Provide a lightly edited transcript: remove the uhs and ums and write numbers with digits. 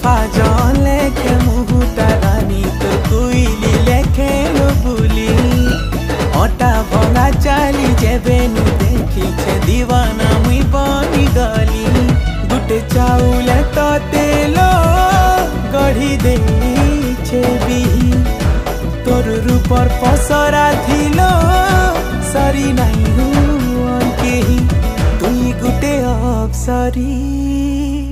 दफा जौन लेके मुहुटा रानी तो कुइली लेखे लो बुली अटा भंगा चाली जेबेनु देखी छे दीवाना मुई बनी गली गुटे चाउल तो तेलो गढ़ी दे छेबी तोर रूपर पसरा थिलो सरी नहीं हुआ के तुई गुटे अप्सरी।